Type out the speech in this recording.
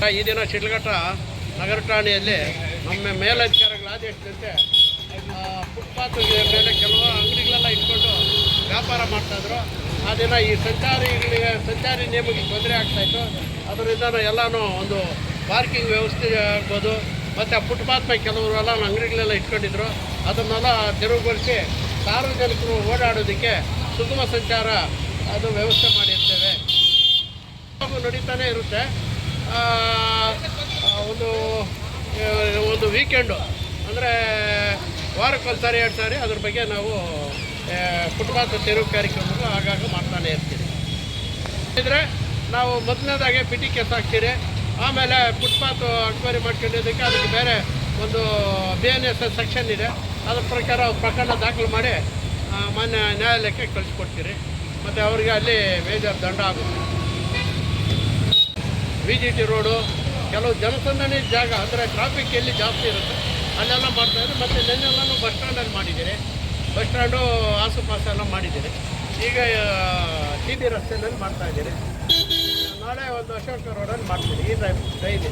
ಈ ದಿನ ಶಿಡ್ಲಘಟ್ಟ ನಗರ ಠಾಣೆಯಲ್ಲಿ ನಮ್ಮ ಮೇಲಧಿಕಾರಿಗಳ ಆದೇಶದಂತೆ ಫುಟ್ಪಾತ್ ಮೇಲೆ ಕೆಲವು ಅಂಗಡಿಗಳೆಲ್ಲ ಇಟ್ಕೊಂಡು ವ್ಯಾಪಾರ ಮಾಡ್ತಾಯಿದ್ರು. ಆ ದಿನ ಈ ಸಂಚಾರಿ ನಿಯಮಕ್ಕೆ ತೊಂದರೆ ಆಗ್ತಾಯಿತ್ತು. ಅದರಿಂದ ಎಲ್ಲನೂ ಒಂದು ಪಾರ್ಕಿಂಗ್ ವ್ಯವಸ್ಥೆ ಆಗ್ಬೋದು, ಮತ್ತು ಆ ಫುಟ್ಪಾತ್ ಮೇಲೆ ಕೆಲವರೆಲ್ಲ ಅಂಗಡಿಗಳೆಲ್ಲ ಇಟ್ಕೊಂಡಿದ್ರು. ಅದನ್ನೆಲ್ಲ ತೆರವುಗೊಳಿಸಿ ಸಾರ್ವಜನಿಕರು ಓಡಾಡೋದಕ್ಕೆ ಸುಗಮ ಸಂಚಾರ ಅದು ವ್ಯವಸ್ಥೆ ಮಾಡಿರ್ತೇವೆ. ನಡೀತಾನೆ ಇರುತ್ತೆ. ಒಂದು ವೀಕೆಂಡು ಅಂದರೆ ವಾರಕ್ಕೊಂದು ಸಾರಿ 2 ಸಾರಿ ಅದ್ರ ಬಗ್ಗೆ ನಾವು ಫುಟ್ಪಾತ್ ತೆರವು ಕಾರ್ಯಕ್ರಮಗಳು ಆಗಾಗ ಮಾಡ್ತಾನೆ ಇರ್ತೀವಿ. ಇದ್ರೆ ನಾವು ಮೊದಲನೇದಾಗೆ ಪಿಟಿ ಕೇಸ್ ಹಾಕ್ತೀರಿ. ಆಮೇಲೆ ಫುಟ್ಪಾತ್ ಅಕ್ವೈರಿ ಮಾಡ್ಕೊಂಡಿದ್ದಕ್ಕೆ ಅದಕ್ಕೆ ಬೇರೆ ಒಂದು BNS ಸೆಕ್ಷನ್ ಇದೆ. ಅದ್ರ ಪ್ರಕಾರ ಪ್ರಕರಣ ದಾಖಲು ಮಾಡಿ ಮಾನ್ಯ ನ್ಯಾಯಾಲಯಕ್ಕೆ ಕಳಿಸ್ಕೊಡ್ತೀರಿ. ಮತ್ತು ಅವ್ರಿಗೆ ಅಲ್ಲಿ ಮೇಜರ್ ದಂಡ ಆಗುತ್ತೆ. VGT ರೋಡು, ಕೆಲವು ಜನಸಂದಣಿ ಜಾಗ ಅಂದರೆ ಟ್ರಾಫಿಕ್ ಎಲ್ಲಿ ಜಾಸ್ತಿ ಇರುತ್ತೆ ಅಲ್ಲೆಲ್ಲ ಮಾಡ್ತಾಯಿದ್ರು. ಮತ್ತು ನೆನ್ನೆಲ್ಲನೂ ಬಸ್ ಸ್ಟ್ಯಾಂಡಲ್ಲಿ ಮಾಡಿದ್ದೀರಿ. ಬಸ್ ಸ್ಟ್ಯಾಂಡು ಆಸುಪಾಸು ಎಲ್ಲ ಮಾಡಿದ್ದೀರಿ. ಈಗ TB ರಸ್ತೆಯಲ್ಲಿ ಮಾಡ್ತಾಯಿದ್ದೀರಿ. ನಾಳೆ ಒಂದು ಅಶೋಕ ರೋಡಲ್ಲಿ ಮಾಡ್ತೀರಿ. ಈ ಡೈಲಿ